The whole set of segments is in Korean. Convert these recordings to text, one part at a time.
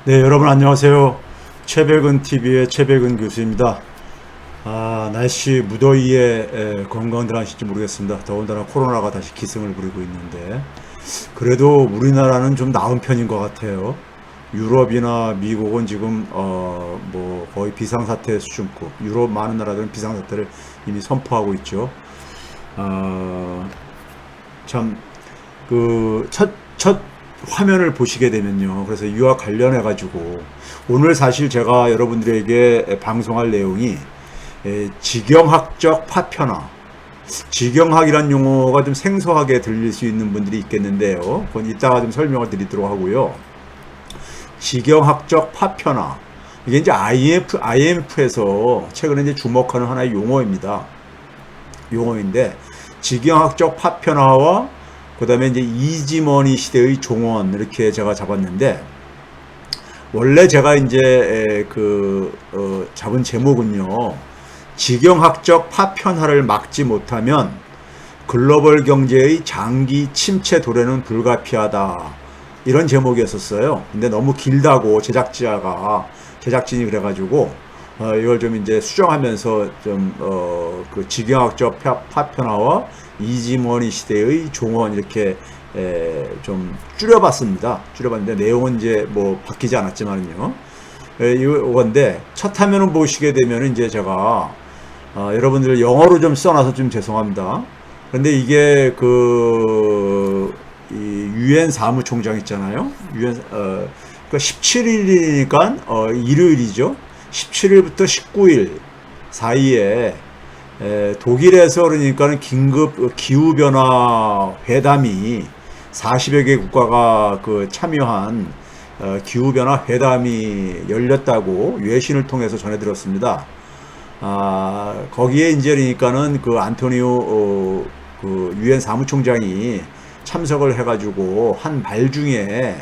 네, 여러분 안녕하세요. 최백은 TV의 최백은 교수입니다. 날씨 무더위에 건강들 하실지 모르겠습니다. 더군다나 코로나가 다시 기승을 부리고 있는데 그래도 우리나라는 좀 나은 편인 것 같아요. 유럽이나 미국은 지금 뭐 거의 비상사태 수준급, 유럽 많은 나라들은 비상사태를 이미 선포하고 있죠. 참 첫 화면을 보시게 되면요. 그래서 이와 관련해 가지고 오늘 사실 제가 여러분들에게 방송할 내용이 지경학적 파편화. 지경학이란 용어가 좀 생소하게 들릴 수 있는 분들이 있겠는데요. 그건 이따가 좀 설명을 드리도록 하고요. 지경학적 파편화. 이게 이제 IMF에서 최근에 이제 주목하는 하나의 용어인데, 지경학적 파편화와 그 다음에 이제 이지머니 시대의 종언, 이렇게 제가 잡았는데, 원래 제가 이제 잡은 제목은요, 지경학적 파편화를 막지 못하면 글로벌 경제의 장기 침체 도래는 불가피하다, 이런 제목이었었어요. 근데 너무 길다고 제작진이 그래가지고 이걸 좀 이제 수정하면서 좀 그 지경학적 파편화와 이지머니 시대의 종언, 이렇게 좀 줄여봤습니다. 줄여봤는데 내용은 이제 뭐 바뀌지 않았지만요. 이건데 첫 화면을 보시게 되면 이제 제가 여러분들 영어로 좀 써놔서 좀 죄송합니다. 그런데 이게 이 UN 사무총장 있잖아요. 그러니까 17일이니까 일요일이죠. 17일부터 19일 사이에 독일에서 그러니까는 긴급 기후변화 회담이 40여 개 국가가 참여한 기후변화 회담이 열렸다고 외신을 통해서 전해 들었습니다. 거기에 이제 그러니까는 안토니오 UN 사무총장이 참석을 해가지고 한 말 중에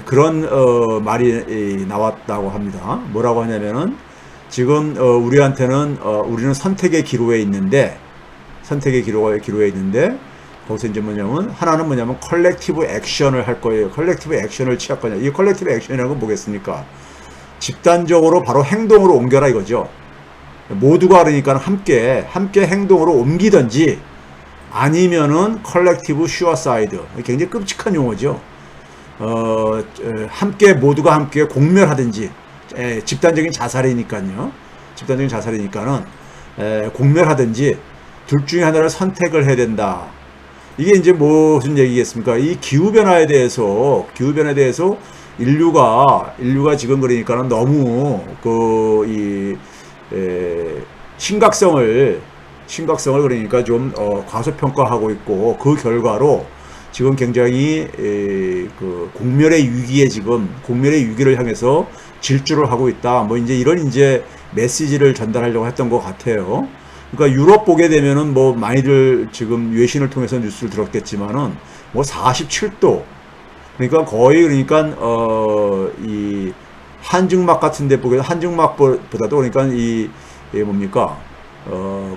그런 말이 나왔다고 합니다. 뭐라고 하냐면은 지금 우리한테는 우리는 선택의 기로에 있는데 거기서 이제 하나는 뭐냐면 컬렉티브 액션을 할 거예요. 컬렉티브 액션을 취할 거냐. 이 컬렉티브 액션이라는 건 뭐겠습니까? 집단적으로 바로 행동으로 옮겨라 이거죠. 모두가 그러니까 함께 행동으로 옮기든지, 아니면은 컬렉티브 슈어사이드, 굉장히 끔찍한 용어죠. 모두가 함께 공멸하든지, 집단적인 자살이니까는 공멸하든지 둘 중에 하나를 선택을 해야 된다. 이게 이제 무슨 얘기겠습니까? 이 기후변화에 대해서 인류가 지금 그러니까는 너무 심각성을 그러니까 좀 과소평가하고 있고, 그 결과로 지금 굉장히 공멸의 위기를 향해서 질주를 하고 있다. 뭐 이제 이런 메시지를 전달하려고 했던 것 같아요. 그러니까 유럽 보게 되면은 뭐 많이들 지금 외신을 통해서 뉴스를 들었겠지만은 뭐 47도, 그러니까 거의 이 한증막 같은데 한증막보다도 그러니까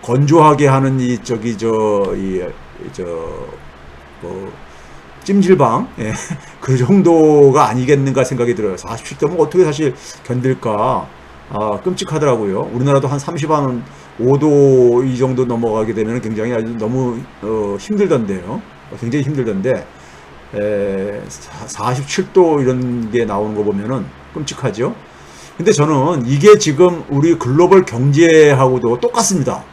건조하게 하는 찜질방, 그 정도가 아니겠는가 생각이 들어요. 47도면 어떻게 사실 견딜까? 끔찍하더라고요. 우리나라도 한 35도 이 정도 넘어가게 되면 굉장히 아주 너무 힘들던데요. 굉장히 힘들던데 47도 이런 게 나오는 거 보면은 끔찍하죠. 근데 저는 이게 지금 우리 글로벌 경제하고도 똑같습니다.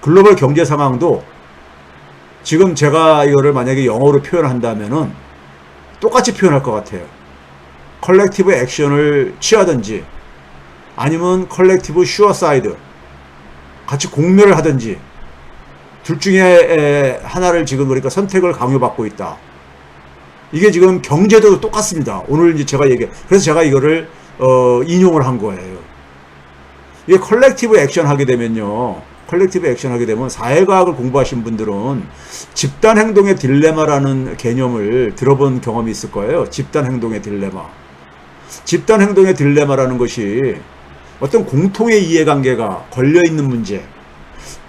글로벌 경제 상황도 지금 제가 이거를 만약에 영어로 표현한다면은 똑같이 표현할 것 같아요. 컬렉티브 액션을 취하든지, 아니면 컬렉티브 슈어사이드, 같이 공멸을 하든지, 둘 중에 하나를 지금 그러니까 선택을 강요받고 있다. 이게 지금 경제도 똑같습니다. 오늘 이제 그래서 제가 이거를 인용을 한 거예요. 이게 컬렉티브 액션 하게 되면 사회과학을 공부하신 분들은 집단 행동의 딜레마라는 개념을 들어본 경험이 있을 거예요. 집단 행동의 딜레마라는 것이 어떤 공통의 이해관계가 걸려있는 문제.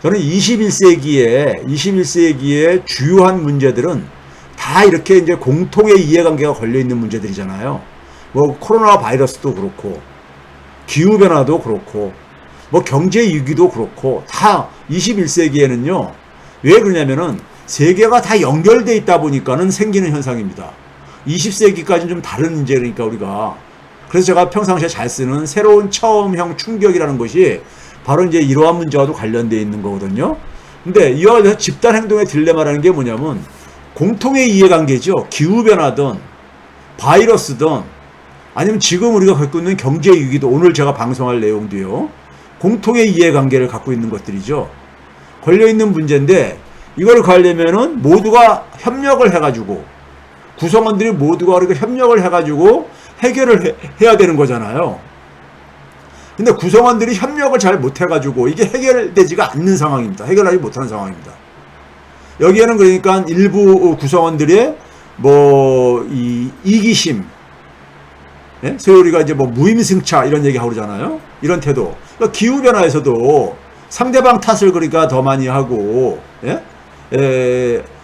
저는 21세기의 주요한 문제들은 다 이렇게 이제 공통의 이해관계가 걸려있는 문제들이잖아요. 뭐 코로나 바이러스도 그렇고 기후 변화도 그렇고 뭐 경제 위기도 그렇고 다 21세기에는요. 왜 그러냐면은 세계가 다 연결돼 있다 보니까는 생기는 현상입니다. 20세기까지는 좀 다른 문제니까 우리가. 그래서 제가 평상시에 잘 쓰는 새로운 처음형 충격이라는 것이 바로 이제 이러한 문제와도 관련되어 있는 거거든요. 근데 이와 관련해서 집단 행동의 딜레마라는 게 뭐냐면 공통의 이해관계죠. 기후변화든 바이러스든 아니면 지금 우리가 갖고 있는 경제 위기도 오늘 제가 방송할 내용도요. 공통의 이해관계를 갖고 있는 것들이죠. 걸려있는 문제인데 이걸 가려면은 모두가 협력을 해가지고 구성원들이 모두가 그렇게 협력을 해가지고 해결을 해야 되는 거잖아요. 근데 구성원들이 협력을 잘 못해가지고 이게 해결되지가 않는 상황입니다. 해결하지 못하는 상황입니다. 여기에는 그러니까 일부 구성원들의 뭐 이기심, 예? 소위 우리가 이제 뭐 무임승차 이런 얘기하고 그러잖아요. 이런 태도. 그러니까 기후변화에서도 상대방 탓을 그러니까 더 많이 하고, 예?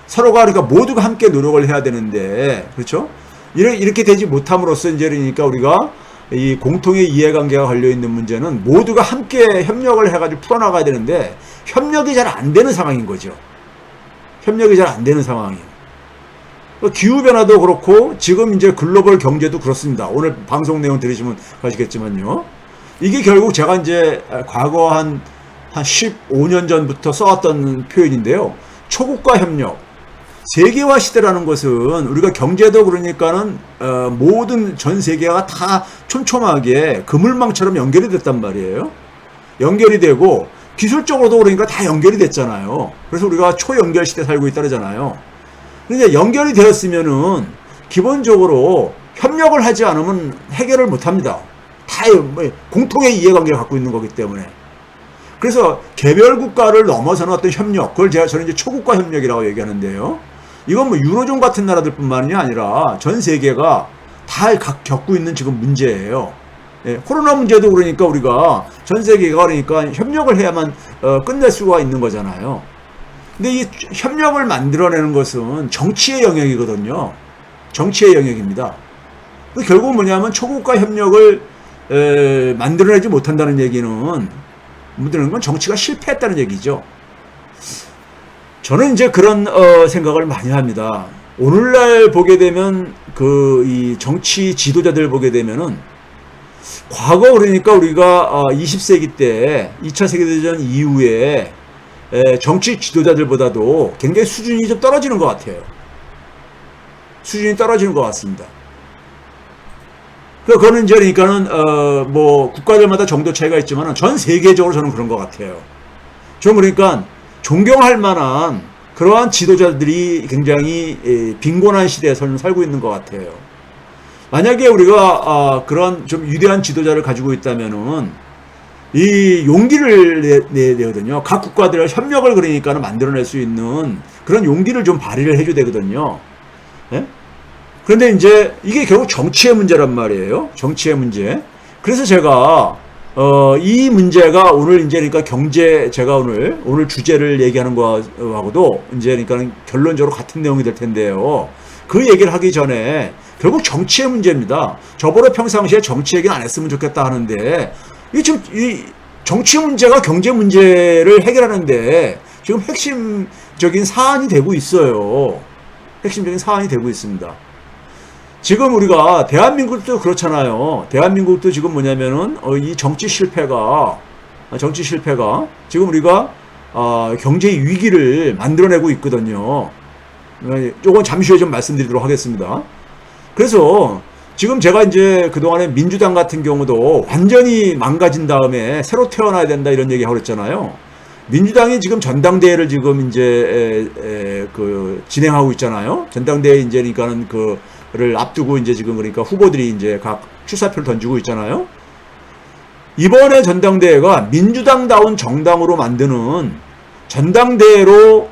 서로가 그러니까 모두가 함께 노력을 해야 되는데, 그렇죠? 이렇게 되지 못함으로써 이제 그러니까 우리가 이 공통의 이해관계가 걸려있는 문제는 모두가 함께 협력을 해가지고 풀어나가야 되는데, 협력이 잘 안 되는 상황인 거죠. 협력이 잘 안 되는 상황이에요. 기후변화도 그렇고 지금 이제 글로벌 경제도 그렇습니다. 오늘 방송 내용 들으시면 아시겠지만요. 이게 결국 제가 이제 과거 한 15년 전부터 써왔던 표현인데요. 초국가 협력. 세계화 시대라는 것은 우리가 경제도 그러니까는 모든 전 세계가 다 촘촘하게 그물망처럼 연결이 됐단 말이에요. 연결이 되고 기술적으로도 그러니까 다 연결이 됐잖아요. 그래서 우리가 초연결 시대 살고 있다잖아요. 근데 연결이 되었으면은 기본적으로 협력을 하지 않으면 해결을 못 합니다. 다 공통의 이해관계를 갖고 있는 거기 때문에. 그래서 개별 국가를 넘어서는 어떤 협력, 그걸 저는 이제 초국가 협력이라고 얘기하는데요. 이건 뭐 유로존 같은 나라들뿐만이 아니라 전 세계가 다 겪고 있는 지금 문제예요. 예, 코로나 문제도 그러니까 우리가 전 세계가 그러니까 협력을 해야만 끝낼 수가 있는 거잖아요. 근데 이 협력을 만들어내는 것은 정치의 영역이거든요. 정치의 영역입니다. 결국 뭐냐면 초국가 협력을 만들어내지 못한다는 얘기는 뭐라는 건 정치가 실패했다는 얘기죠. 저는 이제 그런 생각을 많이 합니다. 오늘날 보게 되면 이 정치 지도자들 보게 되면은 과거 그러니까 우리가 20세기 때 2차 세계대전 이후에 정치 지도자들보다도 굉장히 수준이 좀 떨어지는 것 같아요. 수준이 떨어지는 것 같습니다. 그거는 이제 그러니까는 뭐 국가들마다 정도 차이가 있지만 전 세계적으로 저는 그런 것 같아요. 좀 그러니까 존경할 만한 그러한 지도자들이 굉장히 빈곤한 시대에 살고 있는 것 같아요. 만약에 우리가 그런 좀 위대한 지도자를 가지고 있다면은 이 용기를 내거든요. 각 국가들의 협력을 그러니까 만들어낼 수 있는 그런 용기를 좀 발휘를 해줘야 되거든요. 예? 그런데 이제 이게 결국 정치의 문제란 말이에요. 정치의 문제. 그래서 제가 이 문제가 오늘 이제 그러니까 경제 제가 오늘 주제를 얘기하는 거하고도 이제 그러니까 결론적으로 같은 내용이 될 텐데요. 그 얘기를 하기 전에 결국 정치의 문제입니다. 저번에 평상시에 정치 얘기는 안 했으면 좋겠다 하는데 이 정치 문제가 경제 문제를 해결하는데 지금 핵심적인 사안이 되고 있어요. 핵심적인 사안이 되고 있습니다. 지금 우리가 대한민국도 그렇잖아요. 대한민국도 지금 뭐냐면은 이 정치 실패가 지금 우리가 경제 위기를 만들어내고 있거든요. 조금 잠시 후에 좀 말씀드리도록 하겠습니다. 그래서 지금 제가 이제 그동안에 민주당 같은 경우도 완전히 망가진 다음에 새로 태어나야 된다 이런 얘기 하고 그랬잖아요. 민주당이 지금 전당대회를 지금 이제 진행하고 있잖아요. 전당대회 이제 그러니까는 그를 앞두고 이제 지금 그러니까 후보들이 이제 각 출사표를 던지고 있잖아요. 이번에 전당대회가 민주당다운 정당으로 만드는 전당대회로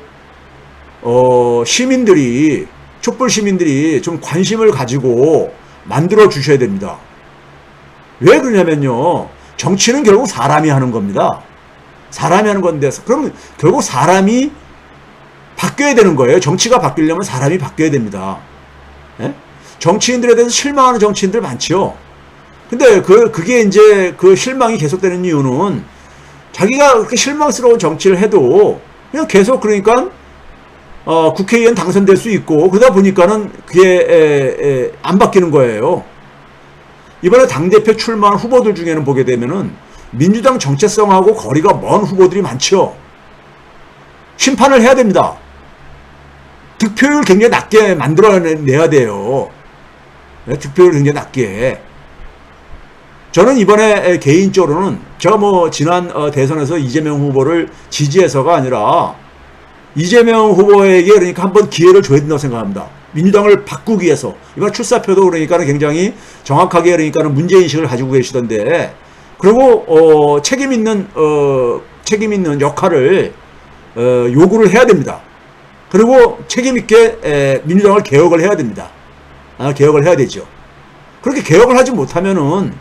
시민들이 촛불 시민들이 좀 관심을 가지고 만들어 주셔야 됩니다. 왜 그러냐면요. 정치는 결국 사람이 하는 겁니다. 사람이 하는 건데, 그럼 결국 사람이 바뀌어야 되는 거예요. 정치가 바뀌려면 사람이 바뀌어야 됩니다. 예? 정치인들에 대해서 실망하는 정치인들 많죠. 근데 그게 이제 그 실망이 계속되는 이유는 자기가 그렇게 실망스러운 정치를 해도 그냥 계속 그러니까 국회의원 당선될 수 있고 그러다 보니까는 그게 안 바뀌는 거예요. 이번에 당대표 출마한 후보들 중에는 보게 되면은 민주당 정체성하고 거리가 먼 후보들이 많죠. 심판을 해야 됩니다. 득표율 굉장히 낮게 만들어내야 돼요. 득표율 굉장히 낮게. 저는 이번에 개인적으로는 제가 뭐 지난 대선에서 이재명 후보를 지지해서가 아니라 이재명 후보에게 그러니까 한번 기회를 줘야 된다고 생각합니다. 민주당을 바꾸기 위해서. 이번 출사표도 그러니까는 굉장히 정확하게 그러니까는 문제인식을 가지고 계시던데, 그리고 책임 있는 역할을 요구를 해야 됩니다. 그리고 책임 있게 민주당을 개혁을 해야 됩니다. 개혁을 해야 되죠. 그렇게 개혁을 하지 못하면은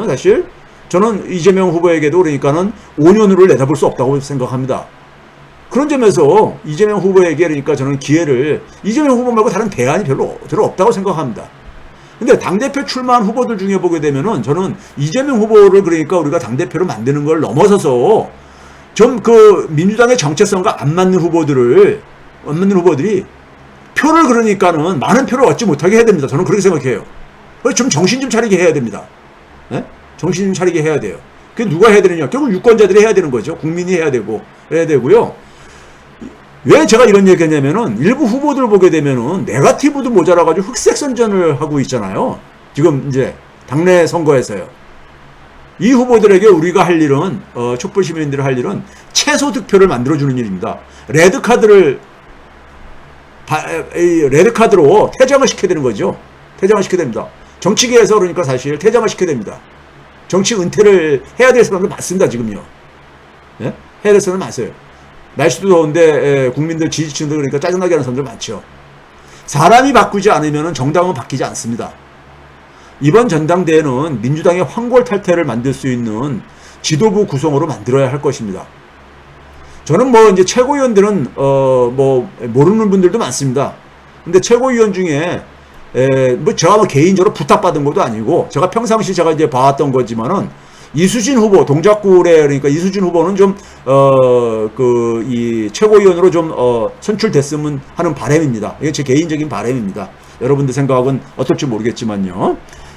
사실 저는 이재명 후보에게도 그러니까는 5년으로 내다볼 수 없다고 생각합니다. 그런 점에서 이재명 후보에게 그러니까 저는 기회를, 이재명 후보 말고 다른 대안이 별로 없다고 생각합니다. 근데 당대표 출마한 후보들 중에 보게 되면은 저는 이재명 후보를 그러니까 우리가 당대표로 만드는 걸 넘어서서 좀 그 민주당의 정체성과 안 맞는 후보들이 표를 그러니까는 많은 표를 얻지 못하게 해야 됩니다. 저는 그렇게 생각해요. 좀 정신 좀 차리게 해야 됩니다. 네? 정신 좀 차리게 해야 돼요. 그게 누가 해야 되느냐? 결국 유권자들이 해야 되는 거죠. 국민이 해야 되고요. 왜 제가 이런 얘기 했냐면은 일부 후보들 보게 되면은 네거티브도 모자라가지고 흑색 선전을 하고 있잖아요. 지금 이제 당내 선거에서요. 이 후보들에게 우리가 할 일은, 촛불 시민들이 할 일은 최소 득표를 만들어주는 일입니다. 레드카드로 퇴장을 시켜야 되는 거죠. 퇴장을 시켜야 됩니다. 정치계에서 그러니까 사실 퇴장을 시켜야 됩니다. 정치 은퇴를 해야 될 사람들 많습니다, 지금요. 예? 해야 될 사람들 많아요. 날씨도 더운데 국민들 지지층들 그러니까 짜증나게 하는 사람들 많죠. 사람이 바꾸지 않으면 정당은 바뀌지 않습니다. 이번 전당대회는 민주당의 황골탈퇴를 만들 수 있는 지도부 구성으로 만들어야 할 것입니다. 저는 뭐 이제 최고위원들은 뭐 모르는 분들도 많습니다. 근데 최고위원 중에 뭐 제가 뭐 개인적으로 부탁받은 것도 아니고 제가 평상시 제가 이제 봐왔던 거지만은 이수진 후보, 동작구의 그러니까 이수진 후보는 좀 이 최고위원으로 좀 선출됐으면 하는 바람입니다. 이게 제 개인적인 바람입니다. 여러분들 생각은 어떨지 모르겠지만요.